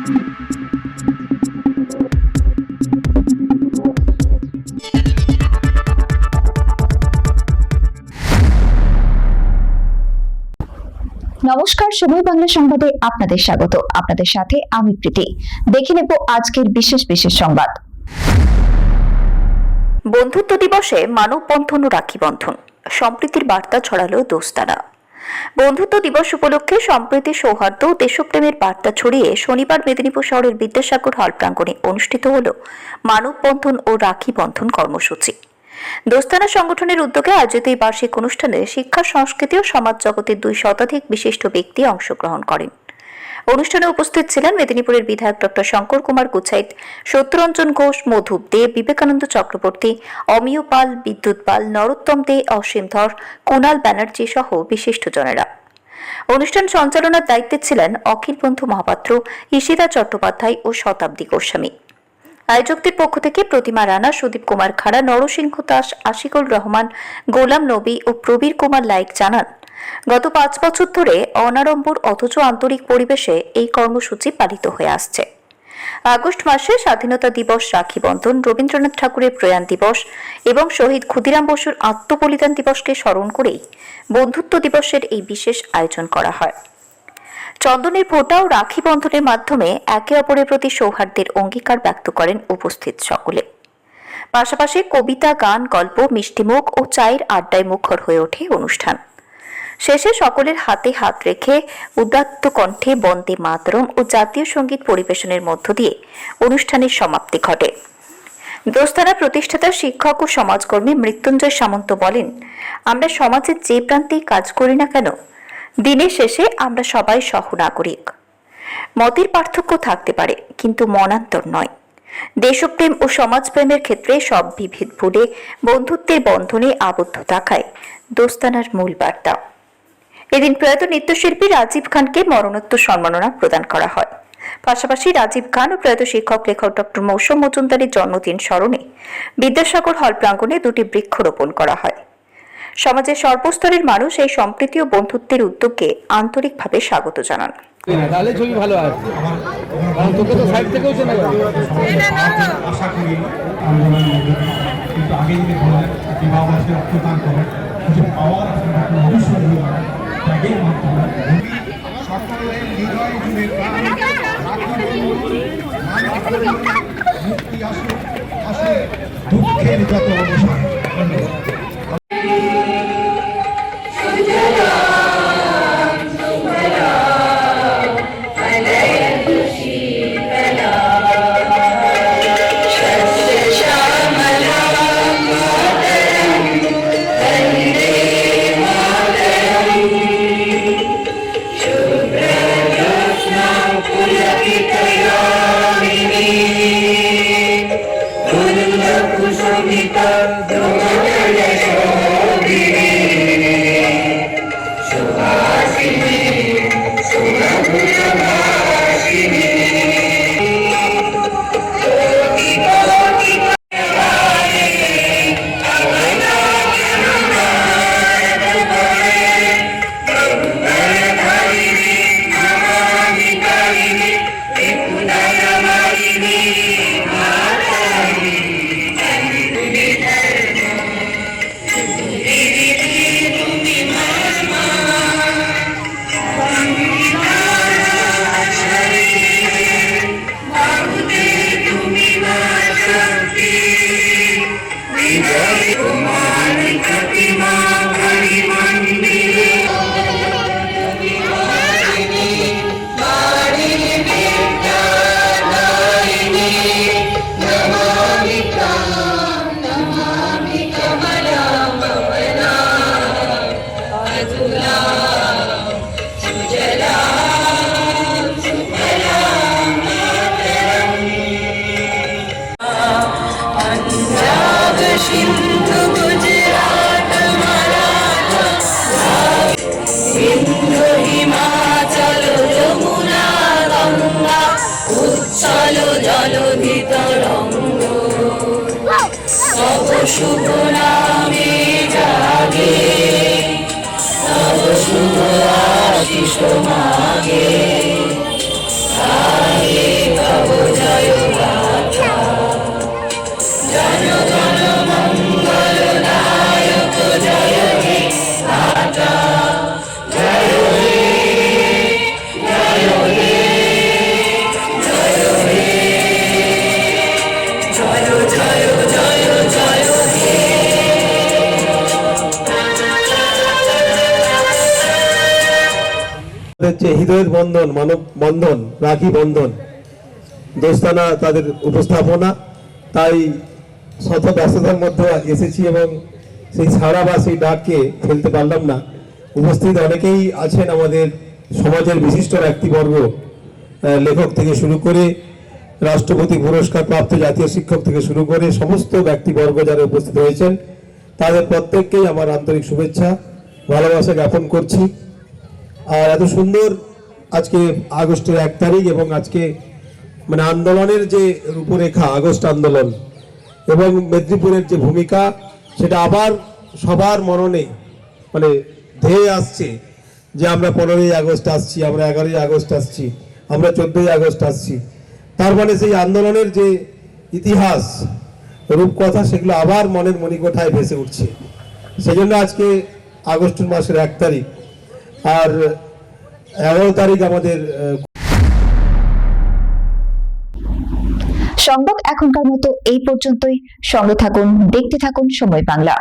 নমস্কার, সময় বাংলা সংবাদে আপনাদের স্বাগত। আপনাদের সাথে আমি প্রীতি। দেখে নেব আজকের বিশেষ সংবাদ। বন্ধুত্ব দিবসে মানববন্ধন ও রাখি বন্ধন, সম্প্রীতির বার্তা ছড়ালো দোস্তানা। বন্ধুত্ব দিবস উপলক্ষে সম্প্রীতি, সৌহার্দ্য ও দেশপ্রেমের বার্তা ছড়িয়ে শনিবার মেদিনীপুর শহরের বিদ্যাসাগর হল প্রাঙ্গণে অনুষ্ঠিত হল মানববন্ধন ও রাখি বন্ধন কর্মসূচি। দোস্তানা সংগঠনের উদ্যোগে আয়োজিত এই বার্ষিক অনুষ্ঠানে শিক্ষা, সংস্কৃতি ও সমাজ জগতের 2 শতাধিক বিশিষ্ট ব্যক্তি অংশগ্রহণ করেন। অনুষ্ঠানে উপস্থিত ছিলেন মেদিনীপুরের বিধায়ক ডক্টর শঙ্কর কুমার গুছাইত, সত্যরঞ্জন ঘোষ, মধুপ দে, বিবেকানন্দ চক্রবর্তী, অমিয় পাল, বিদ্যুৎ পাল, নরোত্তম দে, অসীম ধর, কুণাল ব্যানার্জি সহ বিশিষ্টজনেরা। অনুষ্ঠান সঞ্চালনার দায়িত্বে ছিলেন অখিল বন্ধু মহাপাত্র, ঈশিতা চট্টোপাধ্যায় ও শতাব্দী গোস্বামী। আয়োজকদের পক্ষ থেকে প্রতিমা রানা, সুদীপ কুমার খাড়া, নরসিংহ দাস, আশিকুল রহমান, গোলাম নবী ও প্রবীর কুমার লাইক জানান, গত 5 বছর ধরে অনাড়ম্বর অথচ আন্তরিক পরিবেশে এই কর্মসূচি পালিত হয়ে আসছে। আগস্ট মাসে স্বাধীনতা দিবস, রাখি বন্ধন, রবীন্দ্রনাথ ঠাকুরের প্রয়াণ দিবস এবং শহীদ ক্ষুদিরাম বসুর আত্মবলিদান দিবসকে স্মরণ করেই বন্ধুত্ব দিবসের এই বিশেষ আয়োজন করা হয়। চন্দনের ফোঁটা ও রাখি বন্ধনের মাধ্যমে একে অপরের প্রতি সৌহার্দ্যের অঙ্গীকার ব্যক্ত করেন উপস্থিত সকলে। পাশাপাশি কবিতা, গান, গল্প, মিষ্টিমুখ ও চায়ের আড্ডায় মুখর হয়ে ওঠে অনুষ্ঠান। শেষে সকলের হাতে হাত রেখে উদাত্ত কণ্ঠে বন্দে মাতরম ও জাতীয় সঙ্গীত পরিবেশনের মধ্য দিয়ে অনুষ্ঠানের সমাপ্তি ঘটে। দোস্তানা প্রতিষ্ঠাতা, শিক্ষক ও সমাজকর্মী মৃত্যুঞ্জয় সামন্ত বলেন, আমরা সমাজের যে প্রান্তেই কাজ করি না কেন, দিনের শেষে আমরা সবাই সহনাগরিক। মতের পার্থক্য থাকতে পারে, কিন্তু মনান্তর নয়। দেশপ্রেম ও সমাজপ্রেমের ক্ষেত্রে সব বিভেদ ভুলে বন্ধুত্বের বন্ধনে আবদ্ধ থাকায় দোস্তানার মূল বার্তা। এদিন প্রয়াত নৃত্যশিল্পী রাজীব খানকে মরণোত্তর সম্মাননা প্রদান করা হয়। পাশাপাশি রাজীব খান ও প্রয়াত শিক্ষক লেখক ডক্টর মৌসুম মজুমদারের জন্মদিন স্মরণে বিদ্যাসাগর হল প্রাঙ্গণে 2টি বৃক্ষরোপণ করা হয়। সমাজের সর্বস্তরের মানুষ এই সম্প্রীতি ও বন্ধুত্বের উদ্যোগকে আন্তরিকভাবে স্বাগত জানান। তাহলে ছবি ভালো আসবে, কারণ তোকে তো সাইড থেকেও চেনা যাবে। আশা করি কিন্তু আগে যদি বলেন বিবাহ বার্ষিকী রক্তদান করেন, কিছু পাওয়ার অবশ্যই ত্যাগের মাধ্যমে সকলের হৃদয় জুড়ে মুক্তি আসে, আসে দুঃখের যত অবসান। শুভ নামে জাগে, তব শুভ আশিস মাগে। হৃদয়ের বন্ধন, মানব বন্ধন, রাখি বন্ধন, দোস্তানা তাদের উপস্থাপনা। তাই শত ব্যস্ততার মধ্যে এসেছি এবং সেই ছাড়া বা সেই ডাককে ফেলতে পারলাম না। উপস্থিত অনেকেই আছেন আমাদের সমাজের বিশিষ্ট ব্যক্তিবর্গ, লেখক থেকে শুরু করে রাষ্ট্রপতি পুরস্কার প্রাপ্ত জাতীয় শিক্ষক থেকে শুরু করে সমস্ত ব্যক্তিবর্গ যারা উপস্থিত হয়েছেন, তাদের প্রত্যেককেই আমার আন্তরিক শুভেচ্ছা ভালোবাসা জ্ঞাপন করছি। আর এত সুন্দর আজকে আগস্টের 1 তারিখ এবং আজকে মানে আন্দোলনের যে রূপরেখা, আগস্ট আন্দোলন এবং মেদিনীপুরের যে ভূমিকা, সেটা আবার সবার মননে মানে ধেয়ে আসছে যে আমরা 15ই আগস্ট আসছি, আমরা 11ই আগস্ট আসছি, আমরা 14ই আগস্ট আসছি। তার মানে সেই আন্দোলনের যে ইতিহাস, রূপকথা, সেগুলো আবার মনের মণিকোঠায় ভেসে উঠছে। সেই জন্য আজকে আগস্ট মাসের 1 তারিখ আর 11 তারিখ আমাদের সংবাদ এখনকার মতো এই পর্যন্তই। সঙ্গে থাকুন, দেখতে থাকুন সময় বাংলা।